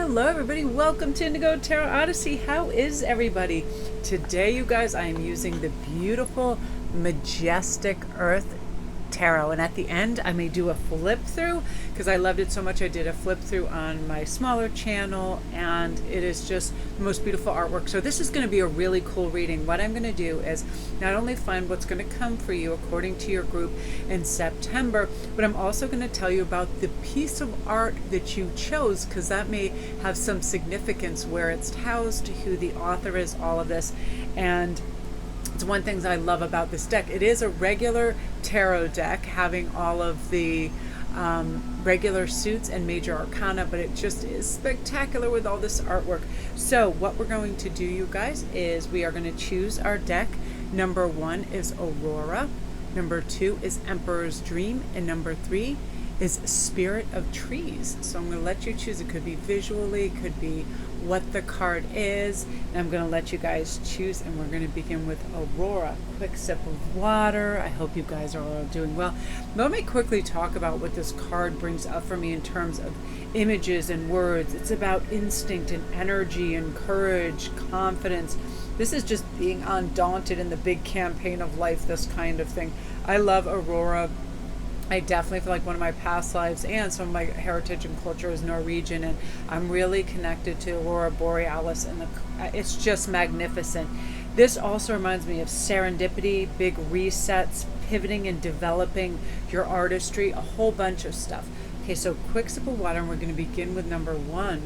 Hello everybody, welcome to Indigo Tarot Odyssey. How is everybody? Today, you guys, I am using the beautiful, majestic Earth Tarot, and at the end I may do a flip through because I loved it so much. I did a flip through on my smaller channel, and it is just the most beautiful artwork. So this is going to be a really cool reading. What I'm going to do is not only find what's going to come for you according to your group in September, but I'm also going to tell you about the piece of art that you chose, because that may have some significance, where it's housed, who the author is, all of this. And it's one thing I love about this deck. It is a regular tarot deck, having all of the regular suits and major arcana, but it just is spectacular with all this artwork. So what we're going to do, you guys, is we are going to choose our deck. Number 1 is Aurora, number 2 is Emperor's Dream, and number 3 is Spirit of Trees. So I'm going to let you choose. It could be visually, could be what the card is, and I'm going to let you guys choose, and we're going to begin with Aurora. Quick sip of water. I hope you guys are all doing well. Let me quickly talk about what this card brings up for me in terms of images and words. It's about instinct and energy and courage, confidence. This is just being undaunted in the big campaign of life, this kind of thing. I love Aurora. I definitely feel like one of my past lives and some of my heritage and culture is Norwegian, and I'm really connected to Aurora Borealis, and it's just magnificent. This also reminds me of serendipity, big resets, pivoting and developing your artistry, a whole bunch of stuff. Okay, so quick sip of water, and we're going to begin with number 1.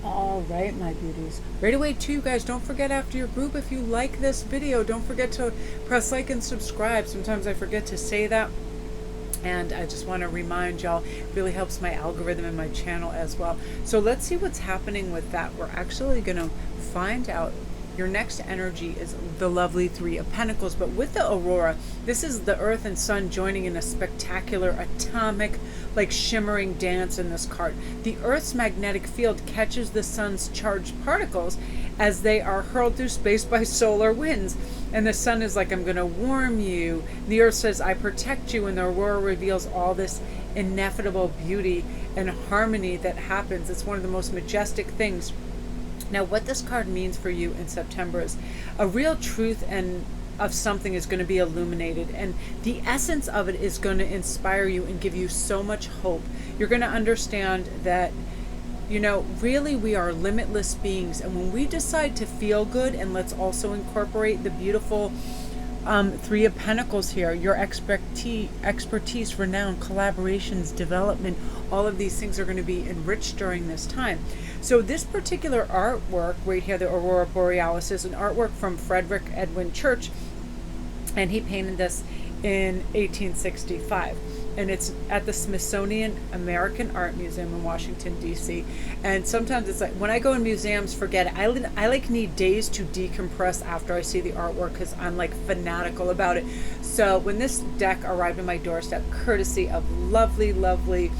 All right, my beauties. Right away, too, you guys, don't forget after your group, if you like this video, don't forget to press like and subscribe. Sometimes I forget to say that, and I just want to remind y'all, it really helps my algorithm and my channel as well. So let's see what's happening with that. We're actually going to find out. Your next energy is the lovely 3 of Pentacles, but with the Aurora, this is the Earth and Sun joining in a spectacular atomic, like shimmering dance in this card. The Earth's magnetic field catches the Sun's charged particles as they are hurled through space by solar winds. And the Sun is like, I'm going to warm you. The Earth says, I protect you. And the Aurora reveals all this ineffable beauty and harmony that happens. It's one of the most majestic things. Now, what this card means for you in September is a real truth and of something is going to be illuminated, and the essence of it is going to inspire you and give you so much hope. You're going to understand that, you know, really we are limitless beings, and when we decide to feel good, and let's also incorporate the beautiful 3 of Pentacles here, your expertise, renown, collaborations, development, all of these things are going to be enriched during this time. So this particular artwork right here, the Aurora Borealis, is an artwork from Frederick Edwin Church, and he painted this in 1865. And it's at the Smithsonian American Art Museum in Washington, D.C. And sometimes it's like, when I go in museums, forget it. I like need days to decompress after I see the artwork, because I'm like fanatical about it. So when this deck arrived on my doorstep, courtesy of lovely, lovely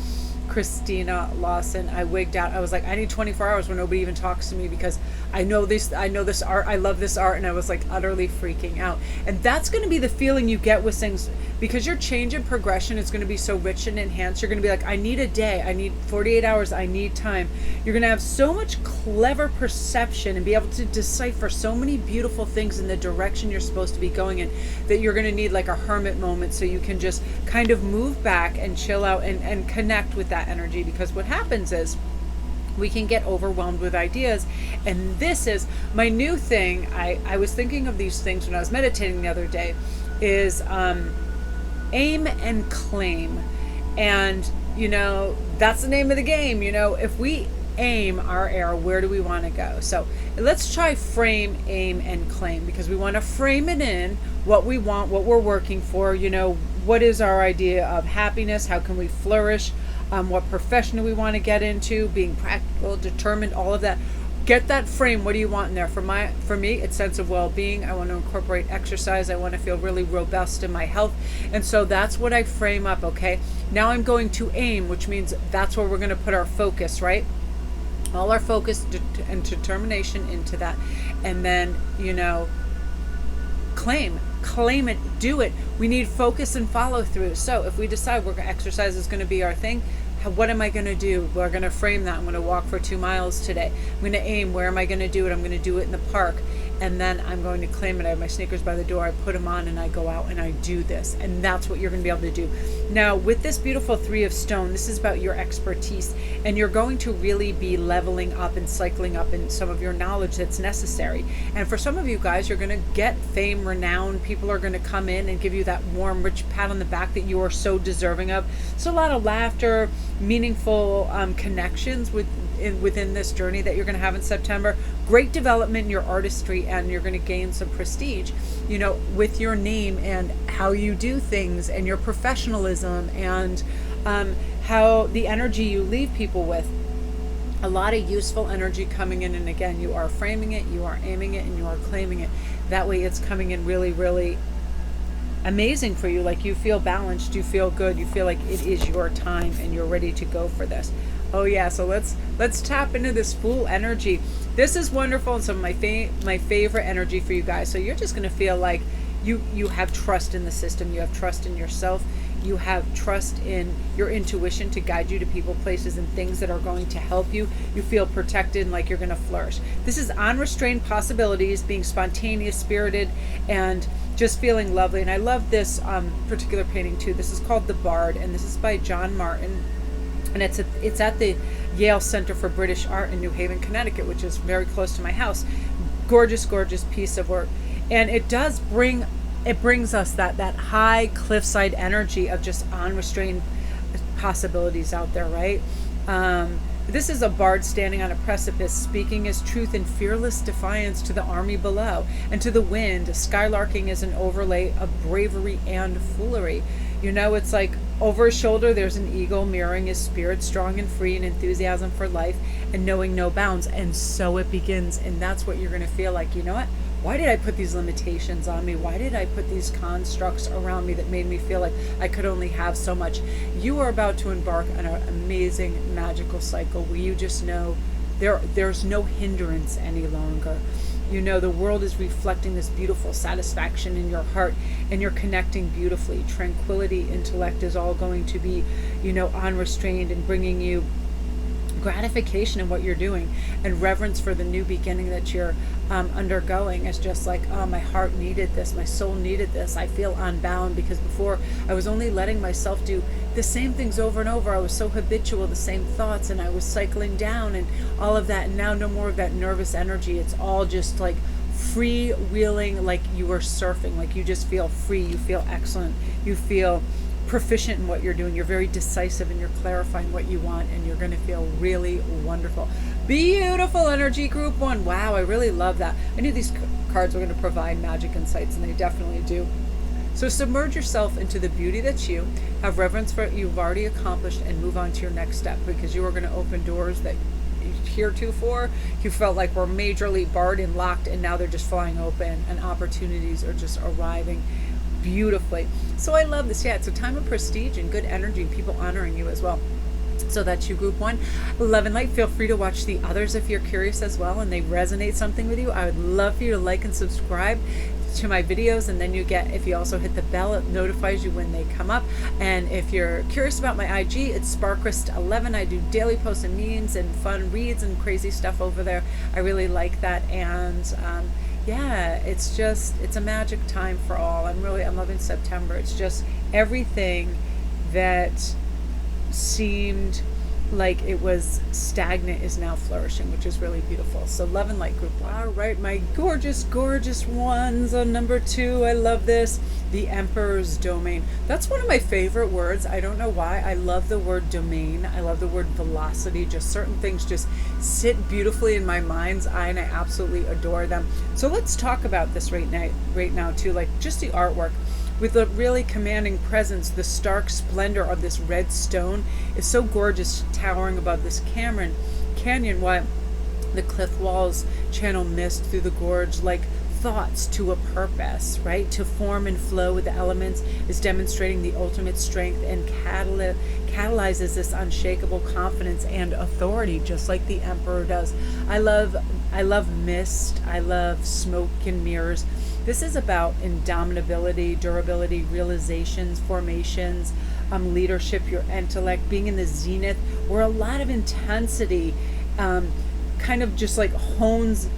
Christina Lawson, I wigged out. I was like, I need 24 hours where nobody even talks to me, because I know this art, I love this art, and I was like utterly freaking out. And that's going to be the feeling you get with things, because your change and progression is going to be so rich and enhanced. You're going to be like, I need a day, I need 48 hours, I need time. You're going to have so much clever perception and be able to decipher so many beautiful things in the direction you're supposed to be going in, that you're going to need like a hermit moment, so you can just kind of move back and chill out and connect with that energy. Because what happens is we can get overwhelmed with ideas, and this is my new thing. I was thinking of these things when I was meditating the other day, is aim and claim. And you know, that's the name of the game. You know, if we aim our arrow, where do we want to go? So let's try frame, aim, and claim, because we want to frame it in what we want, what we're working for. You know, what is our idea of happiness? How can we flourish? What profession do we want to get into? Being practical, determined, all of that. Get that frame. What do you want in there? For me, it's sense of well-being. I want to incorporate exercise. I want to feel really robust in my health. And so that's what I frame up, okay? Now I'm going to aim, which means that's where we're going to put our focus, right? All our focus and determination into that. And then, you know, claim it, do it. We need focus and follow through. So if we decide exercise is going to be our thing, what am I going to do? We're going to frame that. I'm going to walk for 2 miles today. I'm going to aim. Where am I going to do it? I'm going to do it in the park. And then I'm going to claim it. I have my sneakers by the door. I put them on and I go out and I do this. And that's what you're going to be able to do. Now, with this beautiful 3 of Stone, this is about your expertise. And you're going to really be leveling up and cycling up in some of your knowledge that's necessary. And for some of you guys, you're going to get fame, renown. People are going to come in and give you that warm, rich pat on the back that you are so deserving of. So a lot of laughter, meaningful connections within this journey that you're going to have in September. Great development in your artistry, and you're going to gain some prestige, you know, with your name and how you do things and your professionalism and how the energy you leave people with. A lot of useful energy coming in, and again, you are framing it, you are aiming it, and you are claiming it. That way it's coming in really, really amazing for you. Like, you feel balanced, you feel good, you feel like it is your time and you're ready to go for this. Oh yeah, so let's tap into this Fool energy. This is wonderful and some of my favorite energy for you guys. So you're just going to feel like you have trust in the system, you have trust in yourself, you have trust in your intuition to guide you to people, places, and things that are going to help you. You feel protected and like you're going to flourish. This is unrestrained possibilities, being spontaneous, spirited, and just feeling lovely. And I love this particular painting too. This is called The Bard, and this is by John Martin. And it's at the Yale Center for British Art in New Haven, Connecticut, which is very close to my house. Gorgeous, gorgeous piece of work. And it brings us that high cliffside energy of just unrestrained possibilities out there, right? This is a bard standing on a precipice, speaking his truth in fearless defiance to the army below and to the wind. Skylarking is an overlay of bravery and foolery. You know, it's like over his shoulder there's an eagle mirroring his spirit, strong and free, and enthusiasm for life and knowing no bounds. And so it begins, and that's what you're going to feel like. You know what? Why did I put these limitations on me? Why did I put these constructs around me that made me feel like I could only have so much? You are about to embark on an amazing magical cycle where you just know there's no hindrance any longer. You know, the world is reflecting this beautiful satisfaction in your heart, and you're connecting beautifully. Tranquility, intellect is all going to be, you know, unrestrained and bringing you gratification in what you're doing, and reverence for the new beginning that you're undergoing. Is just like, oh, my heart needed this, my soul needed this. I feel unbound, because before I was only letting myself do the same things over and over. I was so habitual, the same thoughts, and I was cycling down and all of that. And now no more of that nervous energy. It's all just like freewheeling, like you are surfing, like you just feel free, you feel excellent, you feel proficient in what you're doing. You're very decisive and you're clarifying what you want, and you're going to feel really wonderful. Beautiful energy, group 1. Wow, I really love that. I knew these cards were going to provide magic insights, and they definitely do. So submerge yourself into the beauty that's you, have reverence for what you've already accomplished, and move on to your next step, because you are going to open doors that heretofore you felt like were majorly barred and locked, and now they're just flying open, and opportunities are just arriving beautifully. So I love this. Yeah, it's a time of prestige and good energy, and people honoring you as well. So that's you, group 1. Love and light. Feel free to watch the others if you're curious as well and they resonate something with you. I would love for you to like and subscribe to my videos, and then you get, if you also hit the bell, it notifies you when they come up. And if you're curious about my IG, it's Sparkrist11. I do daily posts and memes and fun reads and crazy stuff over there. I really like that. And yeah, it's a magic time for all. I'm loving September. It's just everything that seemed like it was stagnant is now flourishing, which is really beautiful. So love and light, group 1. All right, my gorgeous, gorgeous ones on number 2. I love this. The Emperor's Domain. That's one of my favorite words. I don't know why. I love the word domain. I love the word velocity. Just certain things just sit beautifully in my mind's eye, and I absolutely adore them. So let's talk about this right now too, like just the artwork. With the really commanding presence, the stark splendor of this red stone is so gorgeous, towering above this canyon, while the cliff walls channel mist through the gorge like thoughts to a purpose, right? To form and flow with the elements is demonstrating the ultimate strength and catalyzes this unshakable confidence and authority, just like the Emperor does. I love mist. I love smoke and mirrors. This is about indomitability, durability, realizations, formations, leadership, your intellect, being in the zenith, where a lot of intensity kind of just like hones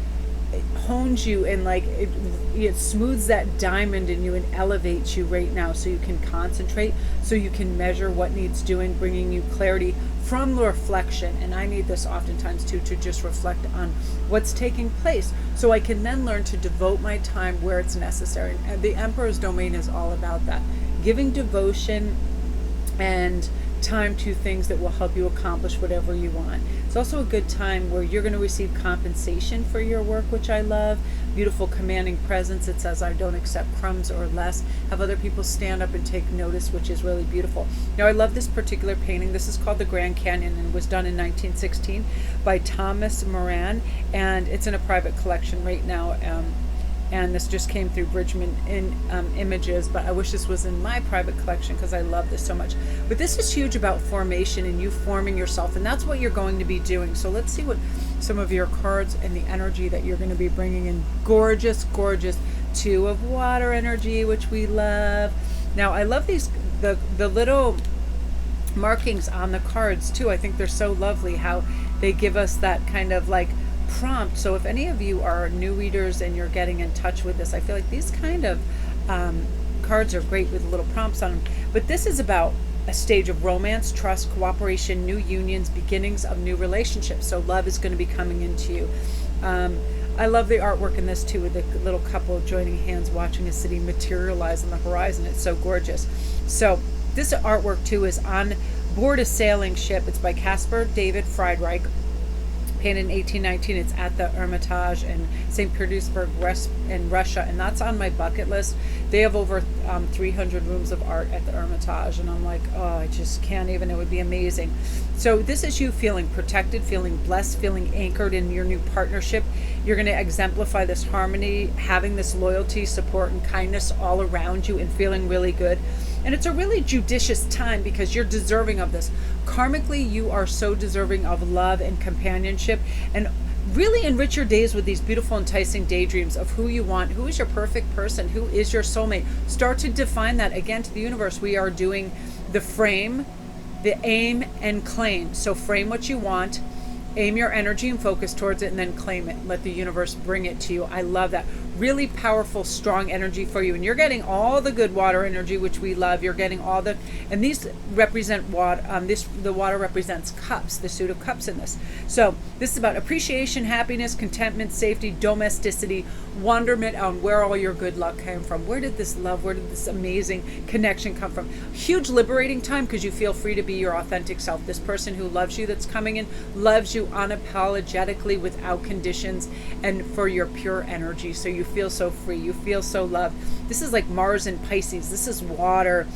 you, and like it smooths that diamond in you and elevates you right now, so you can concentrate, so you can measure what needs doing, bringing you clarity from the reflection. And I need this oftentimes too, to just reflect on what's taking place, so I can then learn to devote my time where it's necessary. And the Emperor's domain is all about that, giving devotion and time to things that will help you accomplish whatever you want. It's also a good time where you're going to receive compensation for your work, which I love. Beautiful commanding presence. It says, I don't accept crumbs or less. Have other people stand up and take notice, which is really beautiful. Now, I love this particular painting. This is called the Grand Canyon and was done in 1916 by Thomas Moran, and it's in a private collection right now. And this just came through Bridgman in Images, but I wish this was in my private collection because I love this so much. But this is huge about formation and you forming yourself, and that's what you're going to be doing. So let's see what some of your cards and the energy that you're going to be bringing in. Gorgeous, gorgeous Two of Water energy, which we love. Now, I love these, the little markings on the cards too. I think they're so lovely how they give us that kind of like prompt. So if any of you are new readers and you're getting in touch with this, I feel like these kind of cards are great with little prompts on them. But this is about a stage of romance, trust, cooperation, new unions, beginnings of new relationships. So love is going to be coming into you. I love the artwork in this too, with the little couple joining hands watching a city materialize on the horizon. It's so gorgeous. So this artwork too is on board a sailing ship. It's by Caspar David Friedreich, painted in 1819. It's at the Hermitage in St. Petersburg in Russia, and that's on my bucket list. They have over 300 rooms of art at the Hermitage, and I'm like, oh, I just can't even. It would be amazing. So this is you feeling protected, feeling blessed, feeling anchored in your new partnership. You're going to exemplify this harmony, having this loyalty, support, and kindness all around you, and feeling really good. And it's a really judicious time because you're deserving of this. Karmically, you are so deserving of love and companionship, and really enrich your days with these beautiful, enticing daydreams of who you want, who is your perfect person, who is your soulmate. Start to define that again to the universe. We are doing the frame, the aim, and claim. So frame what you want, aim your energy and focus towards it, and then claim it. Let the universe bring it to you. I love that. Really powerful, strong energy for you. And you're getting all the good water energy, which we love. You're getting all the, and these represent water. The water represents cups, the suit of cups in this. So this is about appreciation, happiness, contentment, safety, domesticity, wonderment on where all your good luck came from. Where did this love, where did this amazing connection come from? Huge liberating time because you feel free to be your authentic self. This person who loves you that's coming in loves you unapologetically, without conditions, and for your pure energy. So you feel so free, you feel so loved. This is like Mars and Pisces. This is water,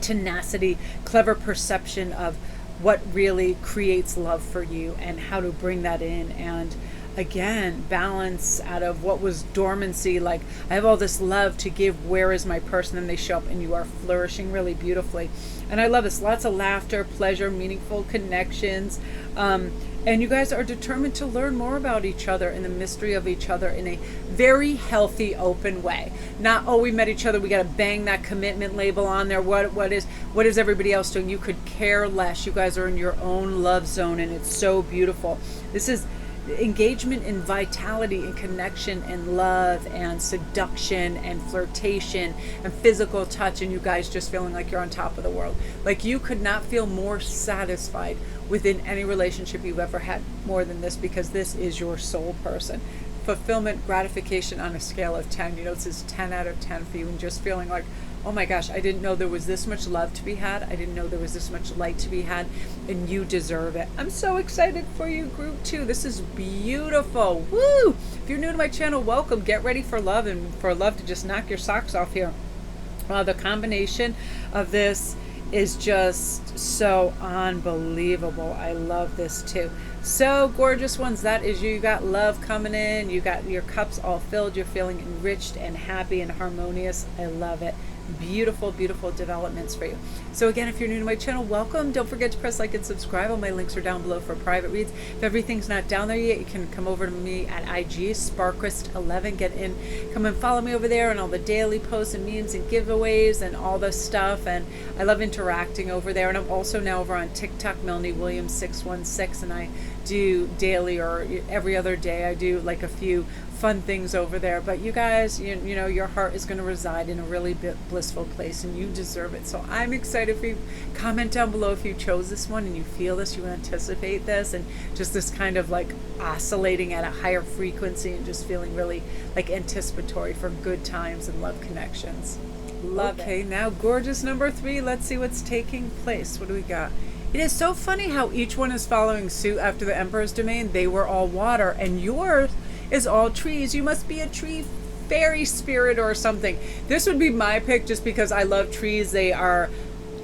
tenacity, clever perception of what really creates love for you and how to bring that in. And again, balance out of what was dormancy. Like, I have all this love to give, where is my person? And they show up and you are flourishing really beautifully. And I love this. Lots of laughter, pleasure, meaningful connections. And you guys are determined to learn more about each other and the mystery of each other in a very healthy, open way. Not, oh, we met each other, we got to bang that commitment label on there. What is everybody else doing? You could care less. You guys are in your own love zone, and it's so beautiful. This is engagement and vitality and connection and love and seduction and flirtation and physical touch, and you guys just feeling like you're on top of the world. Like, you could not feel more satisfied within any relationship you've ever had more than this, because this is your soul person. Fulfillment, gratification on a scale of 10. You know, this is 10 out of 10 for you, and just feeling like, oh my gosh, I didn't know there was this much love to be had. I didn't know there was this much light to be had, and you deserve it. I'm so excited for you, group 2. This is beautiful. Woo! If you're new to my channel, welcome. Get ready for love, and for love to just knock your socks off here. The combination of this is just so unbelievable. I love this too. So gorgeous ones. That is you. You got love coming in. You got your cups all filled. You're feeling enriched and happy and harmonious. I love it. beautiful, beautiful developments for you. So again, if you're new to my channel, welcome. Don't forget to press like and subscribe. All my links are down below for private reads. If everything's not down there yet, you can come over to me at IG, Sparkrist11. Get in, come and follow me over there and all the daily posts and memes and giveaways and all the stuff. And I love interacting over there. And I'm also now over on TikTok, Melanie Williams 616, and I do daily or every other day. I do like a few fun things over there. But you guys, you know, your heart is going to reside in a really blissful place, and you deserve it. So I'm excited for you. Comment down below if you chose this one and you feel this, you anticipate this, and just this kind of like oscillating at a higher frequency and just feeling really like anticipatory for good times and love connections. Love it. Okay, now gorgeous number 3. Let's see what's taking place. What do we got? It is so funny how each one is following suit after the Emperor's Domain. They were all water, and yours is all trees. You must be a tree fairy spirit or something. This would be my pick just because I love trees. They are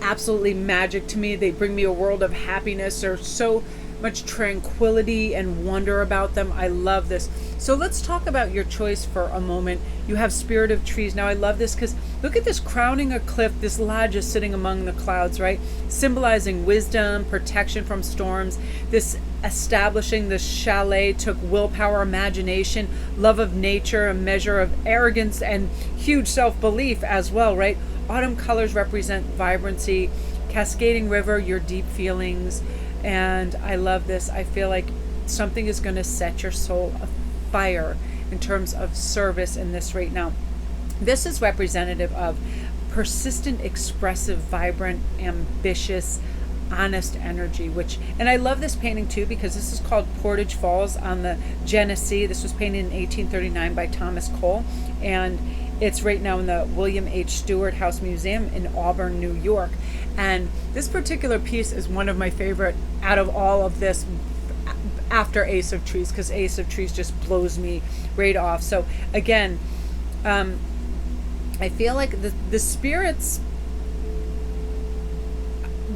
absolutely magic to me. They bring me a world of happiness. There's so much tranquility and wonder about them. I love this. So let's talk about your choice for a moment. You have Spirit of Trees. Now I love this because look at this crowning a cliff. This lodge is sitting among the clouds, right? Symbolizing wisdom, protection from storms. This establishing the chalet took willpower, imagination, love of nature, a measure of arrogance, and huge self-belief as well, right? Autumn colors represent vibrancy. Cascading river, your deep feelings. And I love this. I feel like something is going to set your soul afire in terms of service in this right now. This is representative of persistent, expressive, vibrant, ambitious, honest energy, and I love this painting too because this is called Portage Falls on the Genesee. This was painted in 1839 by Thomas Cole, and it's right now in the William H. Stewart House Museum in Auburn, New York. And this particular piece is one of my favorite out of all of this after Ace of Trees, because Ace of Trees just blows me right off. So again, I feel like the spirits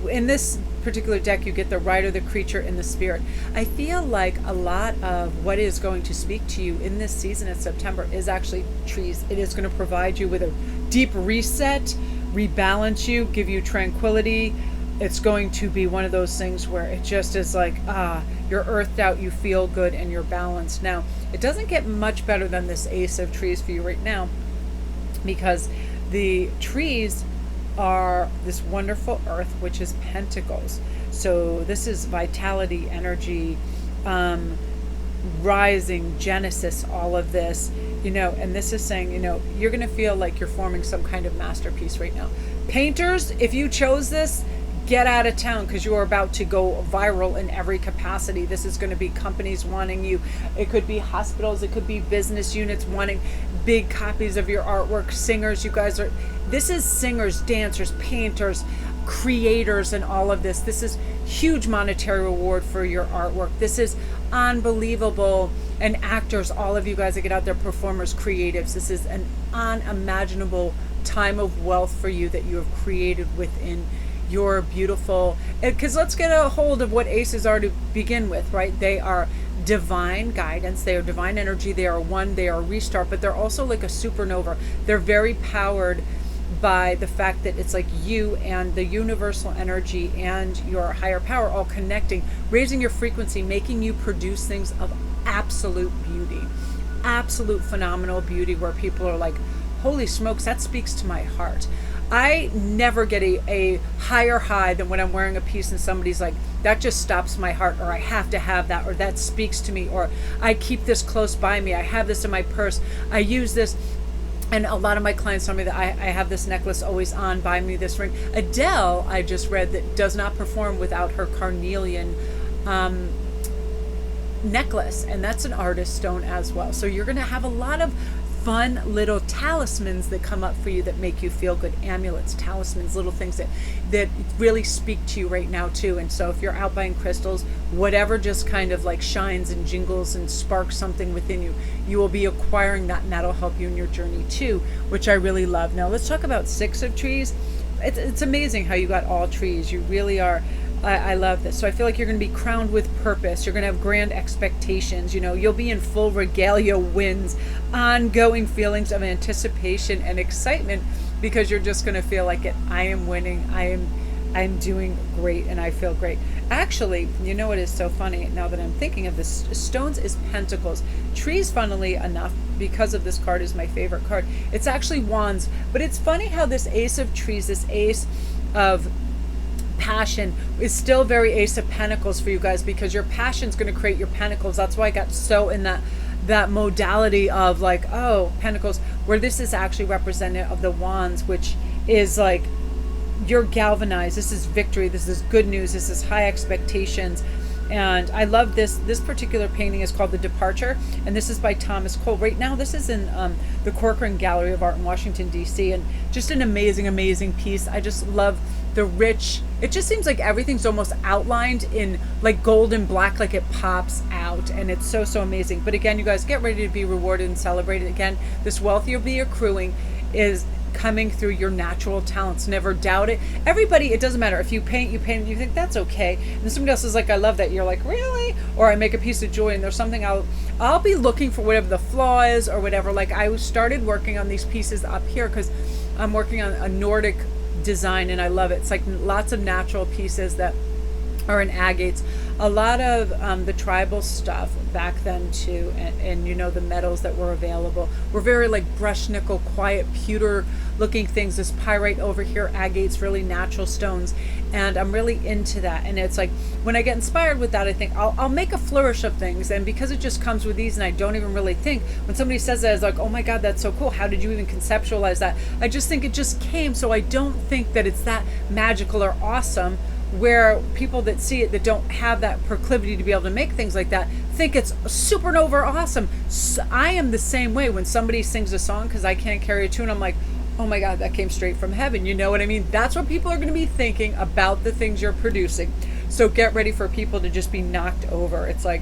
in this particular deck, you get the rider, the creature, and the spirit. I feel like a lot of what is going to speak to you in this season of September is actually trees. It is going to provide you with a deep reset, rebalance you, give you tranquility. It's going to be one of those things where it just is like, you're earthed out, you feel good, and you're balanced. Now, it doesn't get much better than this Ace of Trees for you right now, because the trees are this wonderful earth, which is pentacles. So this is vitality, energy, rising, Genesis, all of this, you know, and this is saying, you know, you're going to feel like you're forming some kind of masterpiece right now. Painters, if you chose this, get out of town, because you are about to go viral in every capacity. This is going to be companies wanting you. It could be hospitals, it could be business units wanting big copies of your artwork. Singers, you guys are, this is singers, dancers, painters, creators, and all of this. This is huge monetary reward for your artwork. This is unbelievable. And actors, all of you guys that get out there, performers, creatives, this is an unimaginable time of wealth for you that you have created within your beautiful, because let's get a hold of what aces are to begin with, right? They are divine guidance, they are divine energy, they are one, they are a restart, but they're also like a supernova. They're very powered by the fact that it's like you and the universal energy and your higher power all connecting, raising your frequency, making you produce things of absolute beauty, absolute phenomenal beauty, where people are like, holy smokes, that speaks to my heart. I never get a higher high than when I'm wearing a piece and somebody's like, that just stops my heart, or I have to have that, or that speaks to me, or I keep this close by me, I have this in my purse, I use this. And a lot of my clients tell me that I have this necklace always on, buy me this ring. Adele, I just read, that does not perform without her carnelian necklace, and that's an artist stone as well. So you're going to have a lot of fun little talismans that come up for you that make you feel good. Amulets, talismans, little things that really speak to you right now too. And so if you're out buying crystals, whatever just kind of like shines and jingles and sparks something within you, you will be acquiring that, and that'll help you in your journey too, which I really love. Now let's talk about Six of Trees. It's amazing how you got all trees. You really are. I love this. So I feel like you're going to be crowned with purpose. You're going to have grand expectations. You know, you'll be in full regalia, wins, ongoing feelings of anticipation and excitement because you're just going to feel like it. I am winning. I'm doing great, and I feel great. Actually, you know what is so funny now that I'm thinking of this? Stones is pentacles. Trees, funnily enough, because of this card, is my favorite card. It's actually wands, but it's funny how this ace of trees, this ace of passion, is still very ace of pentacles for you guys, because your passion's going to create your pentacles. That's why I got so in that modality of like, oh, pentacles, where this is actually representative of the wands, which is like, you're galvanized. This is victory. This is good news. This is high expectations. And I love this. This particular painting is called The Departure, and this is by Thomas Cole. Right now, this is in the Corcoran Gallery of Art in Washington, D.C., and just an amazing, amazing piece. I just love the rich, it just seems like everything's almost outlined in like gold and black, like it pops out, and it's so, so amazing. But again, you guys, get ready to be rewarded and celebrated. Again, this wealth you'll be accruing is coming through your natural talents. Never doubt it. Everybody, it doesn't matter if you paint, you think that's okay, and then somebody else is like, I love that. You're like, really? Or I make a piece of jewelry and there's something I'll be looking for whatever the flaw is or whatever. Like I started working on these pieces up here because I'm working on a Nordic design and I love it. It's like lots of natural pieces that are in agates. A lot of the tribal stuff back then too, and you know, the metals that were available were very like brushed nickel, quiet, pewter looking things. This pyrite over here, agates, really natural stones, and I'm really into that. And it's like when I get inspired with that, I think I'll make a flourish of things, and because it just comes with these, and I don't even really think, when somebody says that, it's like, oh my God, that's so cool. How did you even conceptualize that? I just think it just came. So I don't think that it's that magical or awesome, where people that see it that don't have that proclivity to be able to make things like that think it's supernova awesome. So I am the same way. When somebody sings a song because I can't carry a tune, I'm like, oh my God, that came straight from heaven. You know what I mean? That's what people are going to be thinking about the things you're producing. So get ready for people to just be knocked over. It's like,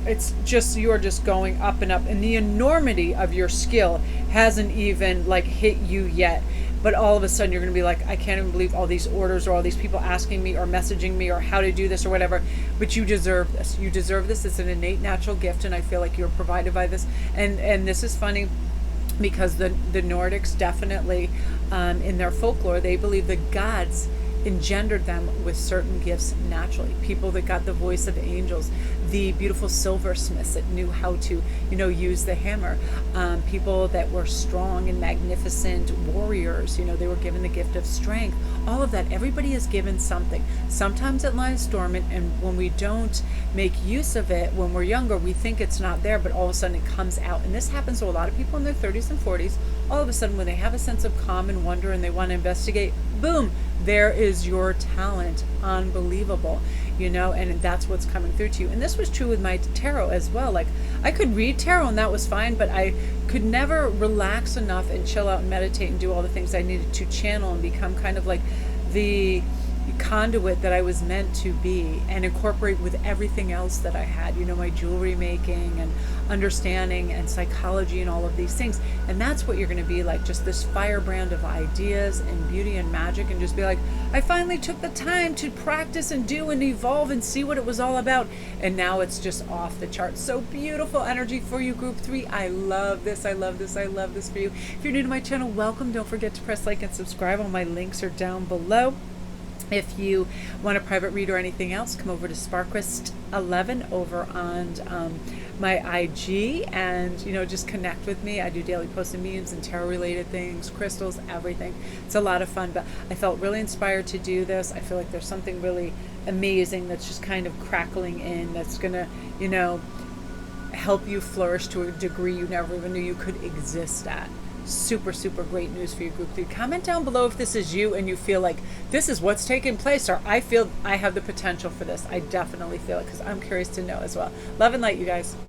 it's just, you're just going up and up, and the enormity of your skill hasn't even like hit you yet. But all of a sudden you're going to be like, I can't even believe all these orders or all these people asking me or messaging me or how to do this or whatever. But you deserve this. You deserve this. It's an innate natural gift, and I feel like you're provided by this. And this is funny because the Nordics definitely, in their folklore, they believe the gods engendered them with certain gifts naturally. People that got the voice of angels, the beautiful silversmiths that knew how to, you know, use the hammer, people that were strong and magnificent warriors, you know, they were given the gift of strength. All of that, everybody is given something. Sometimes it lies dormant, and when we don't make use of it when we're younger, we think it's not there, but all of a sudden it comes out. And this happens to a lot of people in their 30s and 40s. All of a sudden, when they have a sense of calm and wonder and they want to investigate, boom, there is your talent. Unbelievable, you know, and that's what's coming through to you. And this was true with my tarot as well. Like, I could read tarot and that was fine, but I could never relax enough and chill out and meditate and do all the things I needed to channel and become kind of like the conduit that I was meant to be, and incorporate with everything else that I had, you know, my jewelry making and understanding and psychology and all of these things. And that's what you're going to be like, just this firebrand of ideas and beauty and magic, and just be like, I finally took the time to practice and do and evolve and see what it was all about, and now it's just off the charts. So beautiful energy for you, group 3. I love this. I love this. I love this for you. If you're new to my channel, welcome. Don't forget to press like and subscribe. All my links are down below. If you want a private read or anything else, come over to Sparquist11 over on my IG, and, you know, just connect with me. I do daily posts and memes and tarot related things, crystals, everything. It's a lot of fun, but I felt really inspired to do this. I feel like there's something really amazing that's just kind of crackling in, that's gonna, you know, help you flourish to a degree you never even knew you could exist at. Super, super great news for you, group 3. Comment down below if this is you and you feel like this is what's taking place, or I feel I have the potential for this. I definitely feel it, because I'm curious to know as well. Love and light, you guys.